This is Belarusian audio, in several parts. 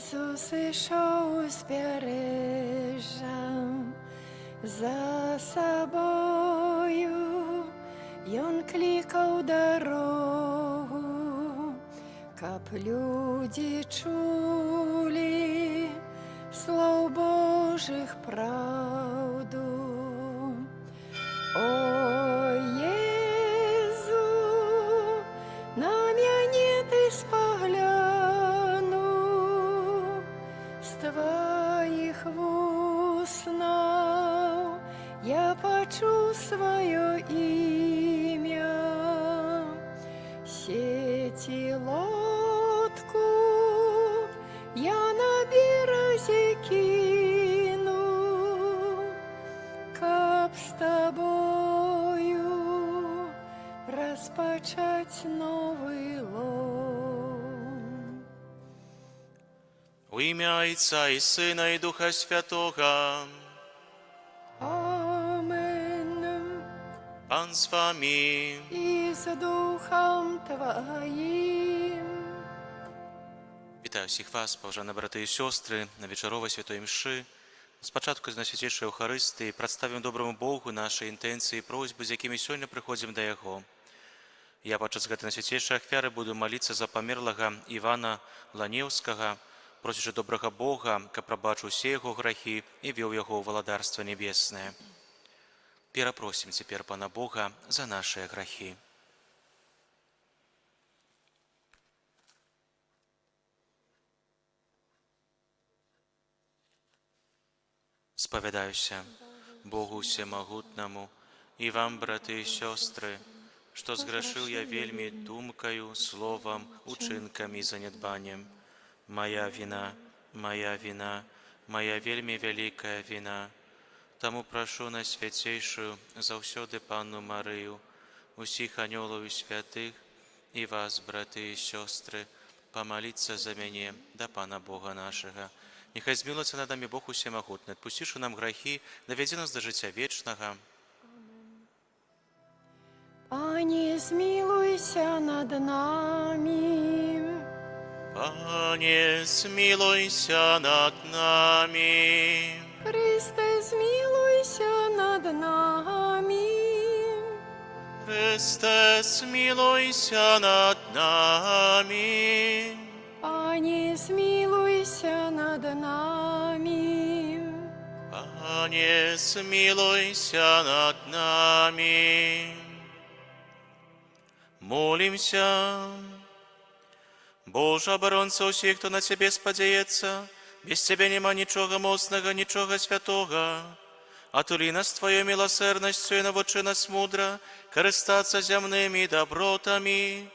Ісус ішов узбережжя, за собою Ён клікаў дорогу, каб люди чулі слов Божих правду. О, Єзу, на мяне ти спогляну, з твоїх вуснаў я почув своє ім'я. Сети лодку я на березе кину, каб з тобою розпочать новий лон. У ім'я Отця і Сина і Духа Святого. Амен. Пан з вами. І з Духом Твоїм. Вітаю всіх вас, поважані брати і сестри, на вечоровій святої мши. Спочатку з Найсвятейшої Євхаристії представимо доброму Богу наші інтенції і просьби, з якими сьогодні приходимо до Його. Я падчас гэтай Найсвятейшай ахвяры буду молиться за померлого Івана Ланевского, просячи доброго Бога, каб прабачыў усе Його грахи і вел Його у Валадарство Небесное. Перепросим теперь Пана Бога за наши грахи. Споведаюся Богу Всемогутному и вам, браты и сестры, что сгрешил я вельми думкою, словом, учинками и занедбанием. Моя вина, моя вина, моя вельми великая вина. Тому прошу Найсвятейшую завсёды Панну Марию, усіх анёлов и святых, и вас, браты и сестры, помолиться за меня до Пана Бога нашего. Нехай змилуется над нами Бог Всемогутный, отпустивши нам грехи, доведи нас до життя вечного. Пане, змилуйся над нами. Пане, смилуйся над нами. Христе, змилуйся над нами. Христе, смилуйся над нами. Пане, змилуйся над нами. Пане, смилуйся над нами. Молимся. Боже, оборонца усіх, хто на Тебе спадзяецца, без Тебе нема нічога моцнага, нічога святога. Атулі нас Твоей милосердностью и навучи нас мудро користаться земными добротами,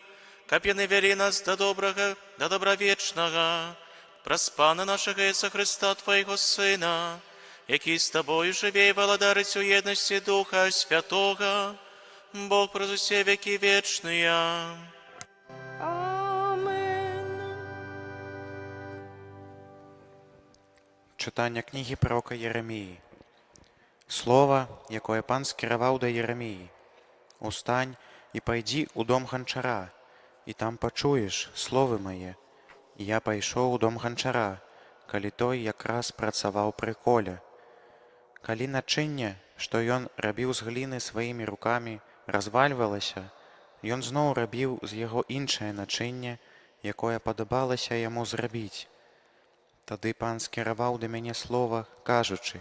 каб яны вели нас до доброго, до добра вечного, праз Пана нашего Иисуса Христа, Твоего Сына, який с Тобою живе и владарить у едности Духа Святого, Бог през усе веки вечные. Читання книги пророка Єремії. Слово, якое пан скіраваў да Єремії. Устань і пайдзі ў дом ганчара, і там пачуеш словы мае. І я пайшоў у дом ганчара, калі той якраз працаваў пры коле. Калі начынне, што ён рабіў з гліны сваімі рукамі, развальвалася, ён зноў рабіў з яго іншае начынне, якое падабалася яму зрабіць. Тады пан скіраваў да мяне слова, кажучы: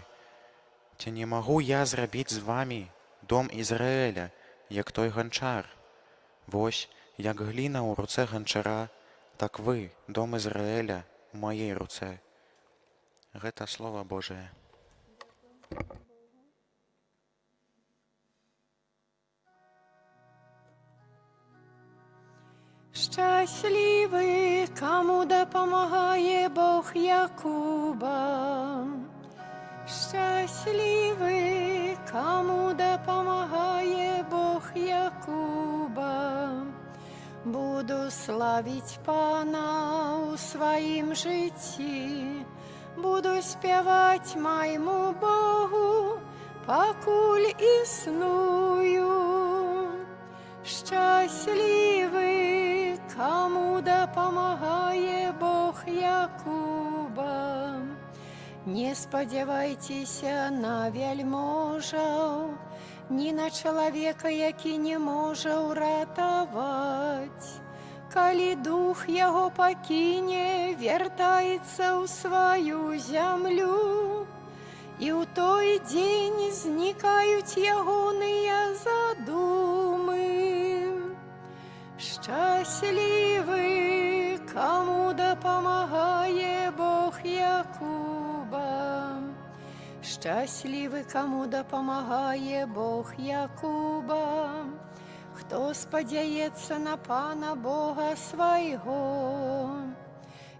«Ці не магу я зрабіць з вамі дом Ізраэля, як той ганчар? Вось, як гліна ў руцэ ганчара, так вы, дом Ізраэля, у маёй руцэ». Гэта Слова Божие. Щасливий, кому допомагає Бог Якуба. Щасливий, кому допомагає Бог Якуба. Буду славить Пана у своїм житті, буду співати моєму Богу, покуль існую. Щасливий, кому допомагає Бог Якуба. Не спадзявайцеся на вяльможаў, ні на чалавека, які не можа ўратаваць. Калі дух яго пакіне, вяртаецца ў сваю зямлю, і ў той дзень знікаюць ягоныя задумы. Шчаслівы, каму дапамагае Бог Якуба. Шчаслівы, каму дапамагае Бог Якуба. Хто спадзяецца на Пана Бога свайго.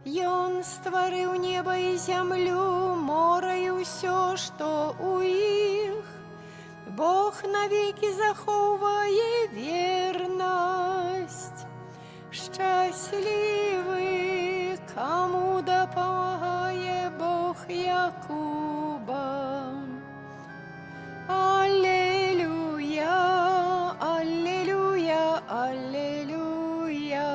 Ён стварыў неба і зямлю, мора і ўсё, што ў іх. Бог навекі захоўвае вернасць. Шчаслівы, каму дапамагае Бог Якуба. Аллелуя, аллелуя, аллелуя.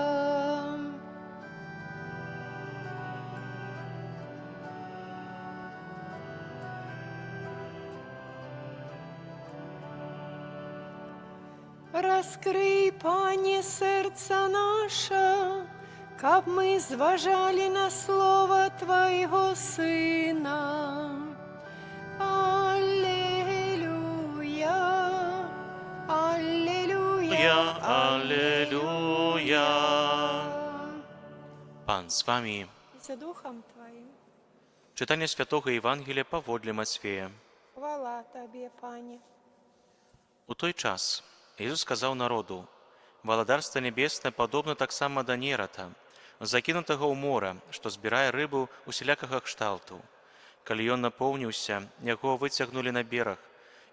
Раскрый, Пане, сэрца наша, каб мы зважалі на слова Твайго Сына. Аллелуя, аллелуя, Аллилуйя. Пан з вами. За Духом Твоим. Читання Святого Євангелія паводле Матвея. Хвала Табе, Пане. У той час Ісус сказаў народу: «Валадарства небеснае падобна таксама да нерата, закінутага ў мора, што збірае рыбу усялякага кшталту. Калі ён напоўніўся, яго выцягнулі на бераг,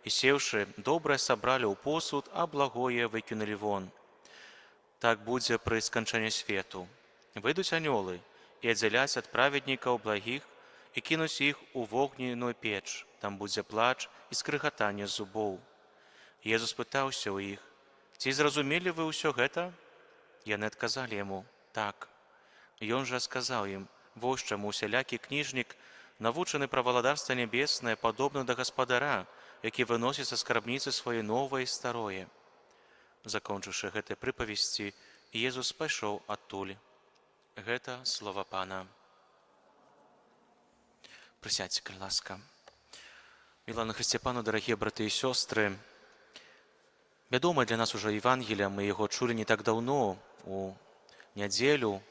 і сеўшы, добрае сабралі ў посуд, а благое выкінулі вон. Так будзе пры сканчанні свету. Выйдуць анёлы і аддзяляць ад праведнікаў благіх і кінуць іх у вогненную печ. Там будзе плач і скрыгатанне зубоў». Езус пытаўся ў іх: «Ці зразумелі вы ўсё гэта?» Яны адказалі яму: «Так». Ён жа сказаў ім: «Вось чаму усялякі кніжнік, навучаны пра валадарства небеснае, падобны да гаспадара, які выносіць са скарбніцы свае новае і старое». Закончыўшы гэтыя прыпавесці, Езус пайшоў адтуль. Гэта слова Пана. Прысядзьце, калі ласка. Мілая на Христе Пану, дарагія браты і сёстры, вядомае для нас ужо Евангелие, мы яго чулі не так даўно, у нядзелю,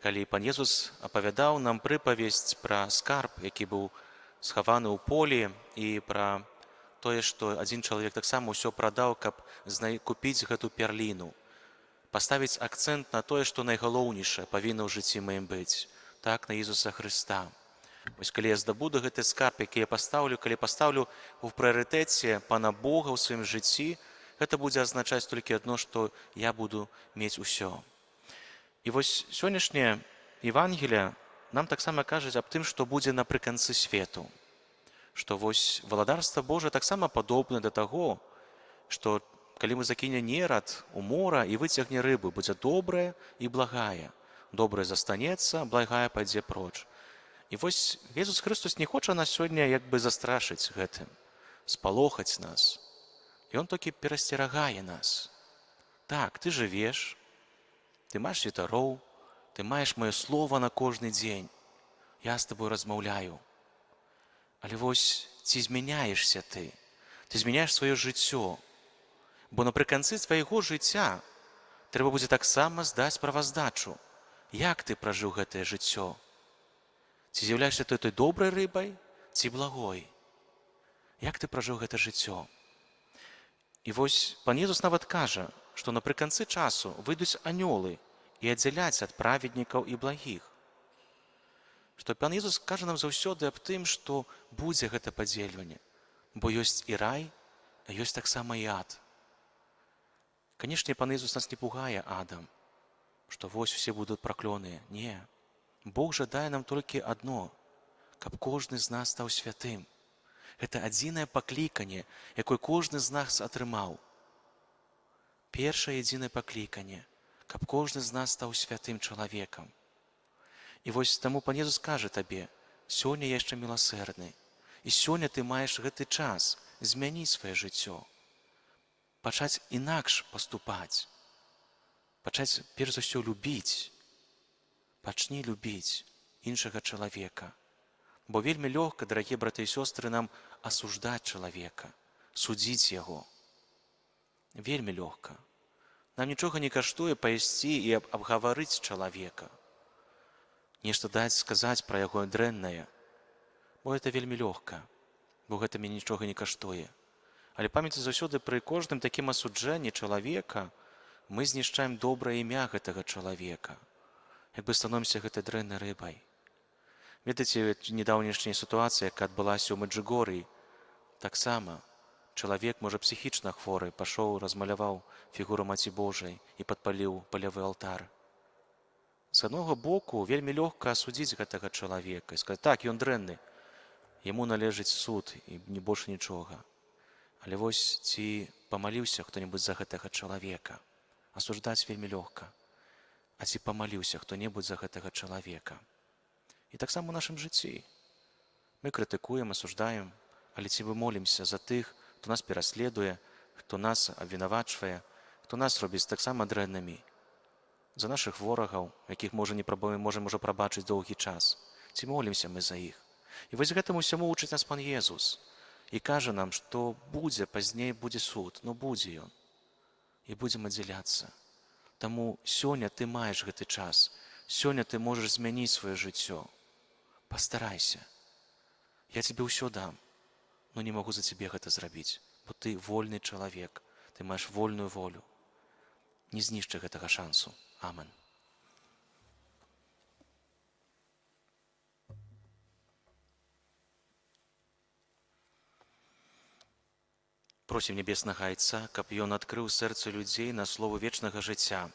калі Пан Езус апавядаў нам прыпавесць пра скарб, які быў схаваны ў полі, і пра тое, што адзін чалавек таксама ўсё прадаў, каб купіць гэту перліну, паставіць акцэнт на тое, што найгалоўнейшае павінна ў жыцці маім быць, так, на Ісуса Хрыста. Вось калі я здабуду гэты скарб, які я пастаўлю, калі пастаўлю ў прыярытэце Пана Бога ў сваім жыцці, гэта будзе азначаць толькі адно, што я буду мець усё. І вось сённяшняе Евангелие нам таксама кажуць аб тым, што будзе напрыканцы свету. Што вось валадарства Божае таксама падобна да таго, што калі мы закіне нерад у мора і выцягне рыбу, будзе добрая і благая. Добрая застанецца, благая пайдзе проч. І вось Jesús Христос не хоча нас сёння як бы застрашыць гэтым, спалохаць нас. Ён толькі перасцерагае нас. Так, ты жывеш, ты маеш святароў, ты маеш маё слова на кожны дзень. Я з табой размаўляю. Але вось ці змяняешся ты? Ты змяняеш сваё жыццё. Бо напрыканцы свайго жыцця трэба будзе таксама здаць справаздачу. Як ты пражыў гэтае жыццё? Ці з'яўляешся ты той добрай рыбай, ці благой? Як ты пражыў гэта жыццё? І вось Пан Езус нават кажа, што напрыканцы часу выйдуць анёлы і аддзяляць ад праведнікаў і благіх. Што Пан Езус кажа нам заўсёды аб тым, што будзе гэта падзельванне, бо ёсць і рай, а ёсць таксама і ад. Канешне, Пан Езус нас не пугае адам, што вось усе будуць праклёныя. Не. Бог жадае нам толькі адно, каб кожны з нас стаў святым. Гэта адзінае пакліканне, якое кожны з нас атрымаў. Першае адзінае пакліканне, каб кожны з нас стаў святым чалавекам. І вось таму Пан Езус кажа табе: Сёння я яшчэ міласэрны. І сёння ты маеш гэты час змяніць сваё жыццё, пачаць інакш паступаць, пачаць перш за ўсё любіць. Пачні любіць іншага чалавека. Бо вельмі лёгка, дарагія браты і сёстры, нам асуждаць чалавека, судзіць яго. Вельмі лёгка. Нам нічога не каштуе пайсці і абгаварыць чалавека. Нешта даць сказаць пра яго дрэннае. Бо гэта вельмі лёгка, бо гэта мне нічога не каштуе. Але памяці заўсёды пры кожным такім асуджэнні чалавека мы знішчаем добрае імя гэтага чалавека. Як бы становімся гэтай дрэннай рыбай. Ведаеце, недаўнешняя сітуацыя, якая адбылася ў Мэджыгорыі, таксама чалавек, можа, псіхічна хворы, пашоў, размаляваў фігуру Маці Божай і падпаліў палявы алтар. З аднаго боку, вельмі лёгка асудзіць гэтага чалавека і сказаць, так, ён дрэнны, яму належыць суд і не больш нічога. Але вось ці памаліўся хто-небудзь за гэтага чалавека? Асуждаць вельмі лёгка. А ці памаліўся хто-небудзь за гэтага чалавека? І таксама ў нашым жыцці. Мы крытыкуем, асуждаем, але ці мы молімся за тых, хто нас пераследуе, хто нас абвінавачвае, хто нас робіць таксама дрэннымі, за нашых ворагаў, якіх можам ужо прабачыць доўгі час. Ці молімся мы за іх? І вось гэтаму ўсяму вучыць нас Пан Езус. І кажа нам, што будзе, пазней будзе суд, но будзе ён. І будзем аддзяляцца. Таму сёння ты маеш гэты час. Сёння ты можаш змяніць сваё жыццё. Пастарайся. Я цябе ўсё дам, но не магу за цябе гэта зрабіць, бо ты вольны чалавек, ты маеш вольную волю. Не знішчы гэтага шансу. Амен. Просім небеснага Айца, каб Ён адкрыў сэрцы людзей на слову вечнага жыцця.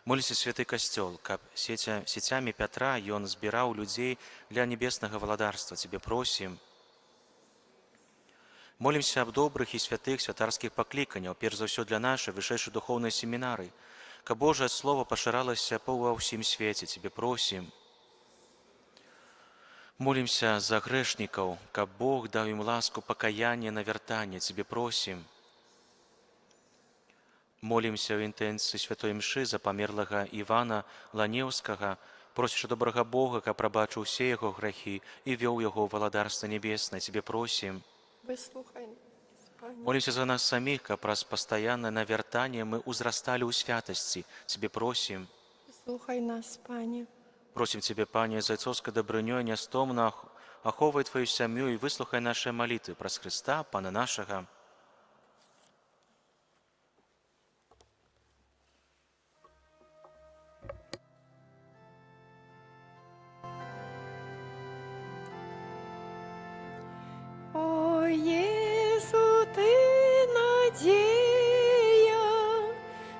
Моліся святы касцёл, каб сецямі Пятра Ён збіраў людзей для небеснага валадарства. Цябе просім. Молімся аб добрых і святых святарскіх пакліканняў, перш за ўсё для нашай вышэйшай духоўнай семінары, каб Божае Слово пашыралася ва ўсім свеце. Цябе просім. Молімся за грэшнікаў, каб Бог даў ім ласку пакаяння, навяртання. Цябе просім. Молімся ў інтэнцыі святой імшы за памерлага Івана Ланеўскага, просячы добрага Бога, каб прабачыў усе яго грахі і вёў яго ў валадарства небеснае. Цябе просім. Выслухай нас, Пане. Молімся за нас саміх, каб праз пастаяннае навяртанне мы ўзрасталі ў святасці. Цябе просім. Выслухай нас, Пане. Просім Цябе, Пане, з айцоўскай дабрынёй нястомна ахоўвай Тваю сям'ю і выслухай нашыя малітвы праз Хрыста, Пана нашага. О, Єсу, ти надія,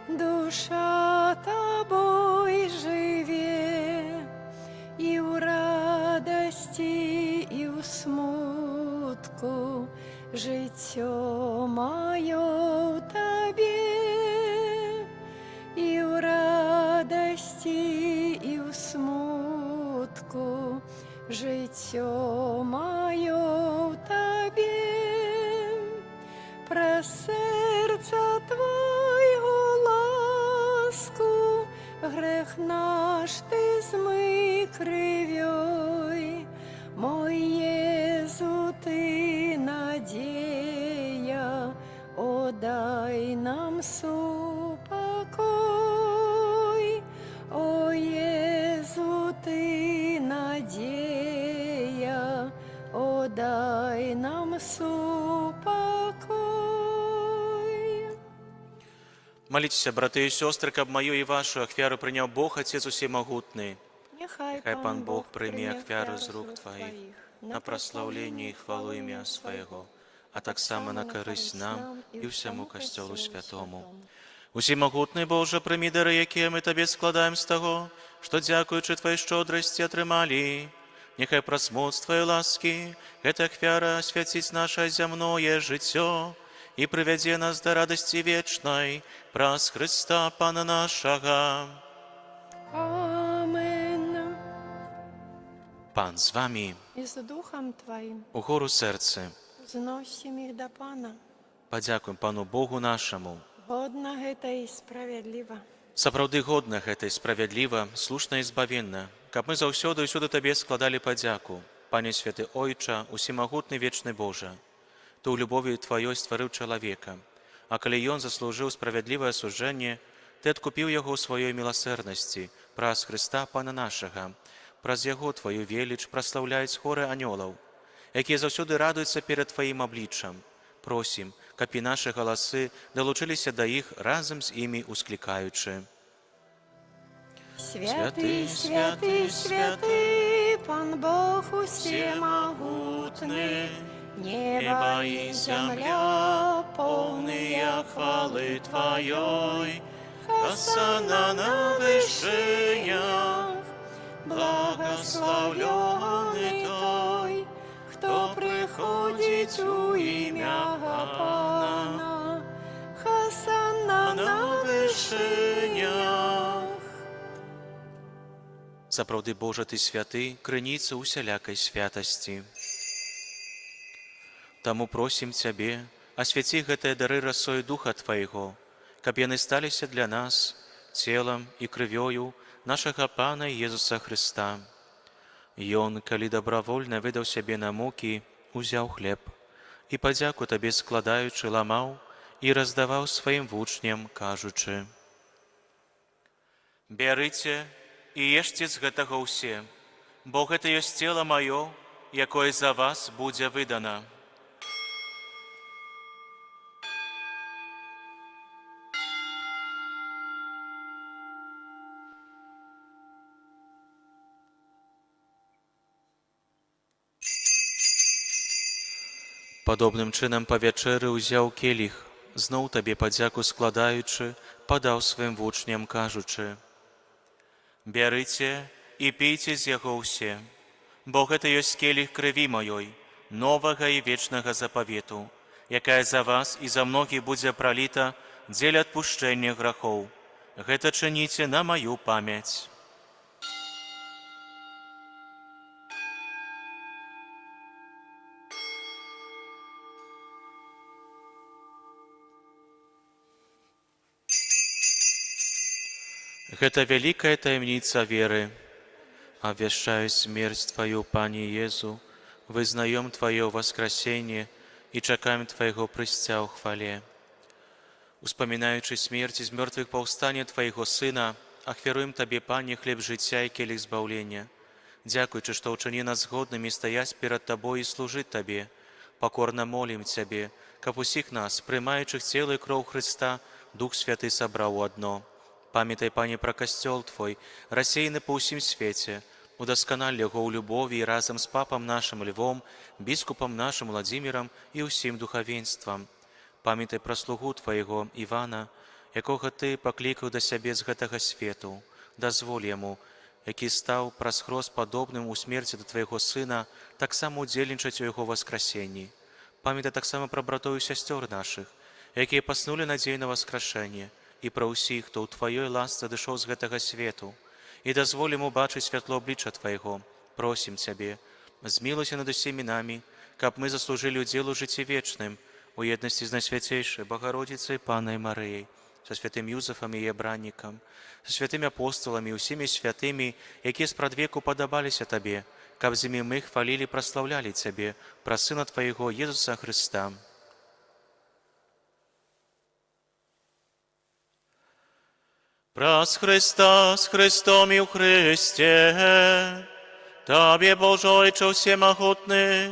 душа Тобой живе, і у радості, і у смутку життя моє в Тобі, і у радості, і у смутку життя моє в Тобі. Про серця Твого ласку грех наш Ти змий кривьой. Мой Єзу, Ти надія, о, дай нам супокой. О, Єзу, Ти надія, о, дай нам супокой. Моліться, брати і сестри, каб мою і вашу ахвяру прийняв Бог, Отець Усемогутний. Нехай Пан Бог прийме ахвяру з рук Твоїх на прославлення і хвалу ім'я Своєго, а так само на користь нам і всьому костьолу святому. Усемогутний Боже, прийми дари, які ми Тобі складаємо з того, що, дякуючи Твоїй щодрості, отримали. Нехай просмут з Твоєї ласки, эта ахвяра освятить наше земное життя і приведе нас до радості вічної, праз Христа Пана нашого. Амен. Pan z wami. i z duchem Twoim. Угору серце. Znosimy ich do Pana. Падзякуем Пану Богу нашаму. Godna гэта і справядліва. Сапраўды годна гэта і справядліва, слушна і збавенна, каб мы заўсёды і ўсюды Табе складалі падзяку. Пане святы Ойча, усімагутны вечны Божа, Ты ў любові Тваёй стварыў чалавека, а калі ён заслужыў справядлівае асуджэнне, Ты адкупіў яго ў сваёй міласэрнасці праз Хрыста Пана нашага. Праз яго Тваю веліч праслаўляюць хоры анёлаў, якія заўсёды радуюцца перад Тваім абліччам. Просім, каб і нашы галасы далучыліся да іх разам з імі усклікаючы. Святый, святый, святый, Пан Бог усемагутны, неба і земля полные хвалы Твоей. Хосанна на вышинях, благословленный Той, кто приходит у имя Пана. Хосанна на вышинях. Сапраўды Божа Ты святы, крыніца усялякай святасці. Таму просім Цябе, асвяці гэтыя дары расою Духа Твайго, каб яны сталіся для нас целам і крывёю нашага Пана Езуса Хрыста. Ён, калі добравольна выдаў сябе на мукі, узяў хлеб і падзяку Табе складаючы ламаў і раздаваў сваім вучням, кажучы: «Бярыце і ешце з гэтага ўсе, бо гэта ёсць цела маё, якое за вас будзе выдана». Падобным чынам па вячэры ўзяў келіх, зноў Табе падзяку складаючы, падаў сваім вучням, кажучы: «Бярыце і пійце з яго ўсе, бо гэта ёсць келіх крыві маёй, новага і вечнага запавету, якая за вас і за многіх будзе праліта дзеля адпушчэння грахоў. Гэта чыніце на маю памяць». Гэта вялікая таямніца веры. Абвяшчаю смерць Тваю, Пане Езу, вызнаём Тваё воскресенье і чакаем Твайго прыцця ў хвале. Успамінаючы смерць з мёртвых паўстання Твайго Сына, ахвяруем Табе, Пане, хлеб жыцця і келіх збаўлення. Дзякуючы, што ўчыні нас згоднымі стаяць перад Табой і служыць Табе, пакорна молім Цябе, каб усіх нас, прымаючых цела і кроў Хрыста, Дух Святы сабраў у адно. Памятай, Пане, пра касцёл Твой, рассеяны па ўсім свеце, удасканаль яго ў любові і разам з папам нашым Львом, біскупам нашым Владзімірам і ўсім духавенствам. Памятай пра слугу Твайго Івана, якога Ты паклікаў да сябе з гэтага свету. Дазволь яму, які стаў праз хрост падобным у смерці да Твайго Сына, таксама удзельнічаць у яго воскресенні. Памятай таксама пра братоў і сясцёр нашых, якія паснулі надзей на воскрешэнне, і пра ўсіх, хто ў Тваёй ласцы адышоў з гэтага свету, і дазволь ему бачыць святло аблічча Твайго. Просім Цябе, змілуйся над усімі намі, каб мы заслужылі ўдзел у жыцці вечным, у еднасці з Найсвяцейшай Богородицай Панай Марыяй, са святым Юзафам і Ябраннікам, са святымі апосталамі і ўсімі святымі, якія спрадвеку падабаліся Табе, каб з імі мы хвалілі, праслаўлялі Цябе, праз Сына Твайго Езуса Хрыста. Праз Христа, з Христом і в Христі, Табі, Боже Ойче всемогутний,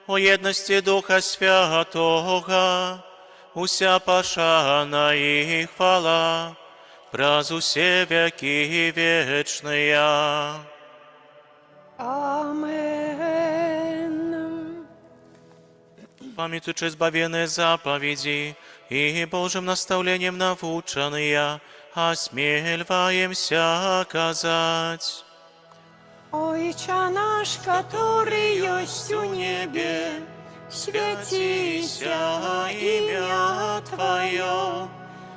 у єдності Духа Святого, уся пошана і хвала, праз усе веки вечные. Амен. Памятуючи збавленные заповеди и Божьим наставлением наученные, осмеливаемся казать. Отче наш, который есть у небе, святися имя Твое,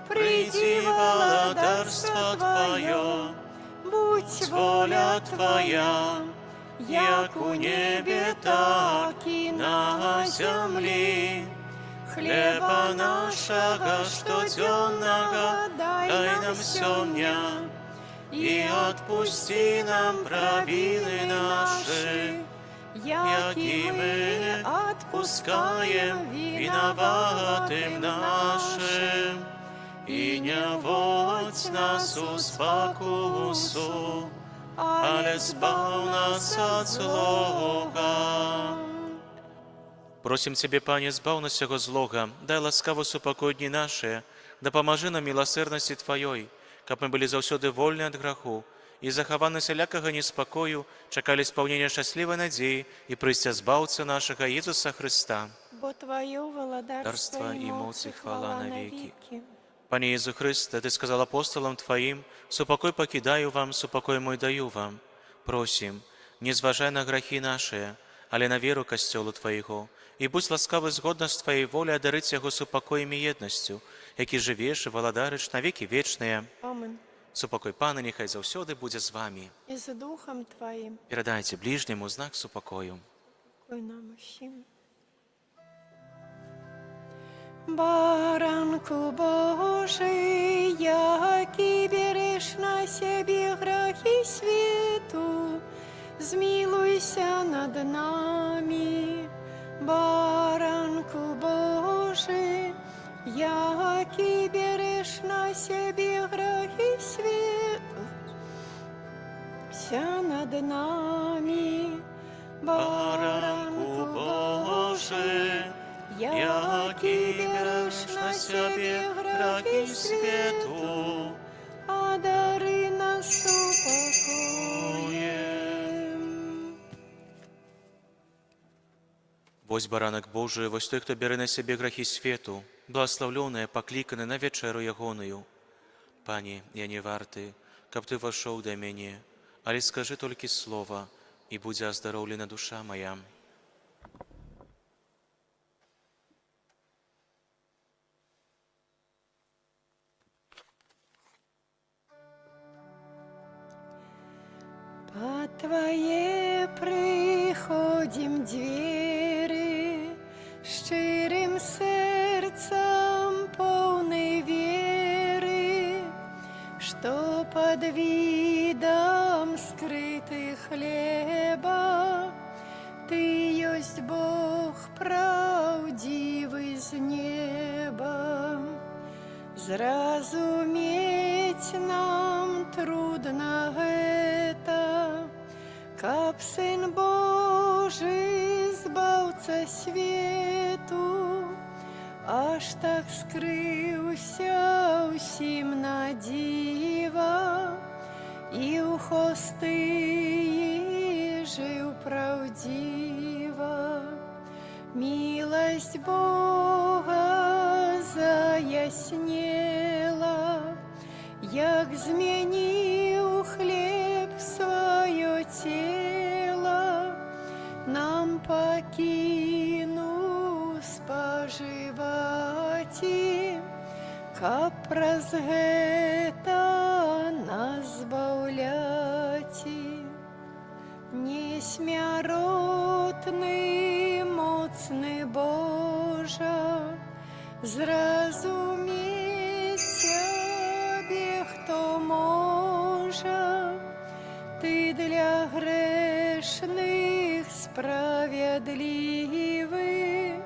приди владарство Твое, будь воля Твоя, як у небе, так і на землі. Хлеба нашого штоденного дай нам сёння, и отпусти нам провины наши, як и мы отпускаем виноватым нашим. И не вводь нас у спокусу, але збав нас от злого. Просим Тебе, Пане, збав нас сего злога, дай ласкаво супокой дни наши, да поможи нам милосердности Твоей, каб мы были заўсёды вольны от граху, и захаваны всялякага неспокою, чакали исполнения счастливой надеи и прыцця збаўца нашего Иисуса Христа. Бо Твое владарство и моц и хвала навеки. Пане Иисус Христе, Ты сказал апостолам Твоим: «Супокой покидаю вам, супокой мой даю вам». Просим, не зважай на грахи наши, але на веру костелу Твоего, и будь ласкавы згодно с Твоей волей одарить Его супокоем и едностью, які живеш и владариш на веки вечные. Амин. Супокой Пана нехай заўсёды будзе з вами. І з Духом Твоїм. Передайте ближнему знак супокою. Дякую нам усім. Баранку Божий, який береш на себе грехи світу, змилуйся над нами. Баранку Божий, який береш на себе грехи світу, ся над нами. Баранку Божий, який береш на себе грехи світу, одари нас упокоєм. Вось баранак Божий, вось той, хто бере на себе грехи свету, благословленное, покликане на вечеру ягоную. Пане, я не варты, каб Ты вошел до мяне, але скажи толькі слово, и будзе оздоровлена душа моя. По Твоей приходим двери, щирым сердцем полной веры, что под видом скрытых хлеба Ты есть Бог правдивый з неба. Зразумець нам трудно гэта, каб Сын Божий, збаўца свету, аж так скрыўся ўсім на дзіва, і ў хосты жыў праўдзіва. Милость Бога заяснела, як змяніў хлеб сваё цела, нам пакінуў спажываці, каб праз гэта нас збаўляці. Несмяротны, моцны Божа, зразумець Цябе хто можа. Ты для грэшных справядлівы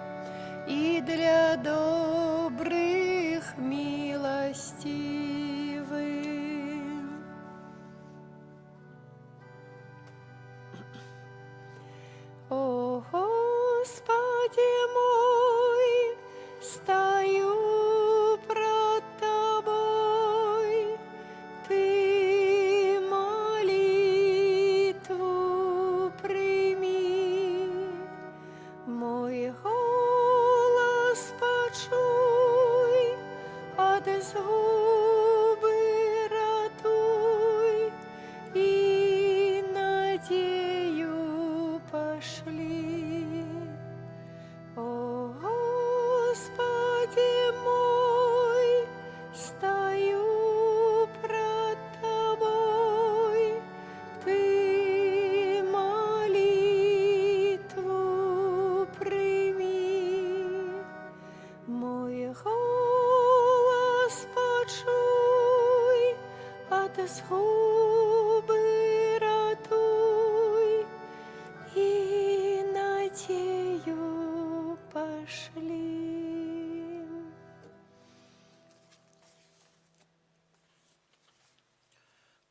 і для добрых милостивы. О Господи мой, стою пред Тобой, Ты молитву прими, мой згуби ратуй і надію пошли.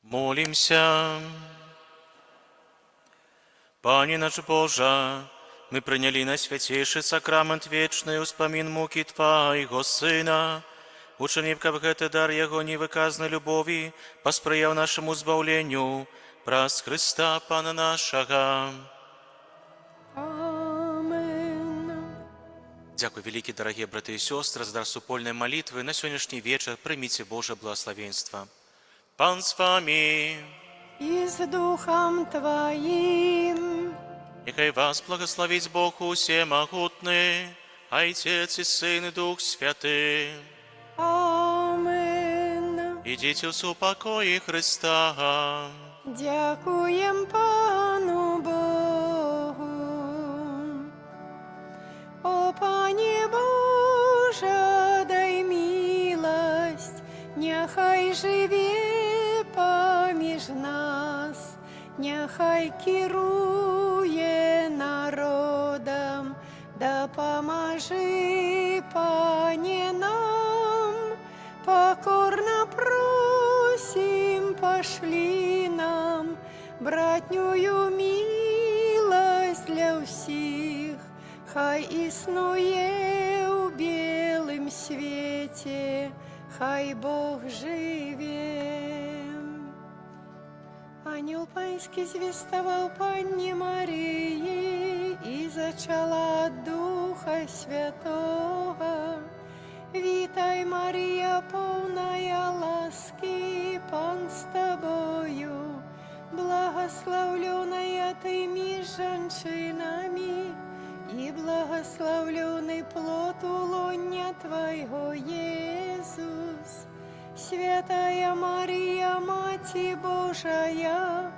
Молимся. Пане наш Боже, мы приняли на святейший сакрамент вечный успомин муки Твоего Сына. Ученик в гэты дар Его невыказной любови посприяв нашему збавлению, праз Христа Пана нашего. Амен. Дякую, великие дорогие братья и сестры, за дар супольной молитвы. На сегодняшний вечер примите Божье благословенство. Пан с вами. И с Духом Твоим. Нехай вас благословить Бог Всемогутный, Отец и Сын и Дух Святый. Амен. Идите в упокое Христа. Дякуем Пану Богу. О, Пане Боже, дай милость, нехай живе поміж нас, нехай керує народом, допоможи, Пане, нам, покорно просим, пошли нам братнюю милость для всіх, хай існує у білим світі, хай Бог живе. Ангел Панський звістував Панні Марії і зачала от Духа Святого. Вітай, Марія, повная ласки, Пан з тобою, благословленная ты між женщинами, и благословленный плод улонья Твоего, Иисус. Святая Мария, Мати Божия,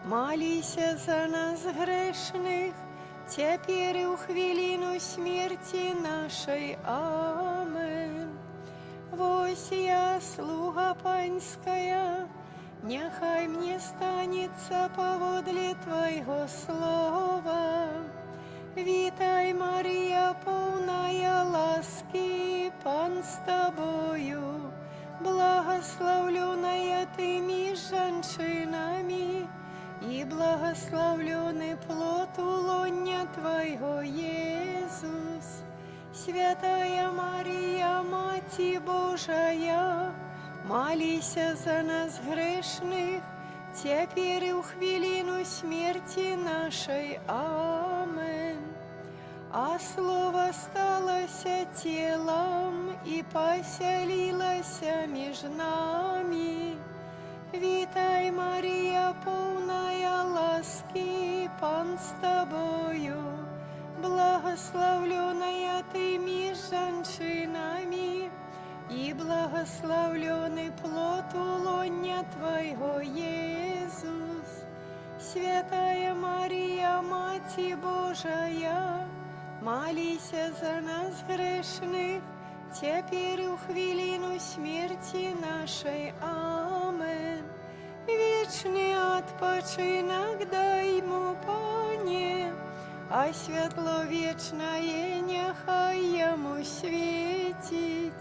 молися за нас грешных, теперь и у хвилину смерти нашей. Амен. Вось я, слуга Панская, нехай мне станется поводле Твоего слова. Вітай, Марія, повная ласки, Пан с тобою, благословленная ты між женщинами, и благословленный плод улонья Твоего, Иисус. Святая Мария, Мати Божия, молися за нас грешных, теперь и у хвилину смерти нашей. Амен. А Слово сталося телом и поселилося меж нами. Вітай, Марія, повная ласки, Пан с тобою, благословленная ты між женщинами, и благословленный плод улонья Твоего, Иисус. Святая Мария, Мати Божия, молися за нас грешных, теперь у хвилину смерти нашей. Амен. Вечный odpoczynek дай ему, Пане, а світло вечное нехай ему светить.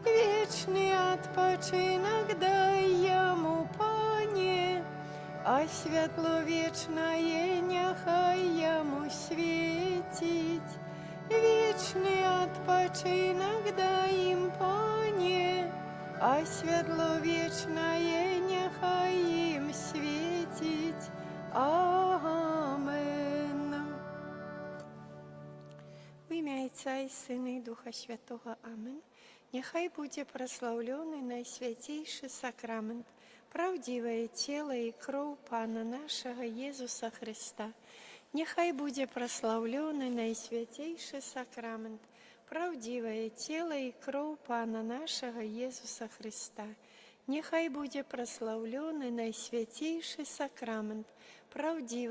Вечный odpoczynek дай ему, Пане, а світло вечное нехай ему светить. Вечный odpoczynek дай им, Пане, а світло вечное нехай им светить. Амен. В ім'я Отця і Сина і Духа Святого. Амен. Нехай буде прославлений найсвятейший сакрамент, правдивое тело и кровь Пана нашего Иисуса Христа. Нехай буде прославлений найсвятейший сакрамент, правдивое тело и кровь Пана нашего Иисуса Христа. Нехай буде прославлений найсвятейший сакрамент, правдивое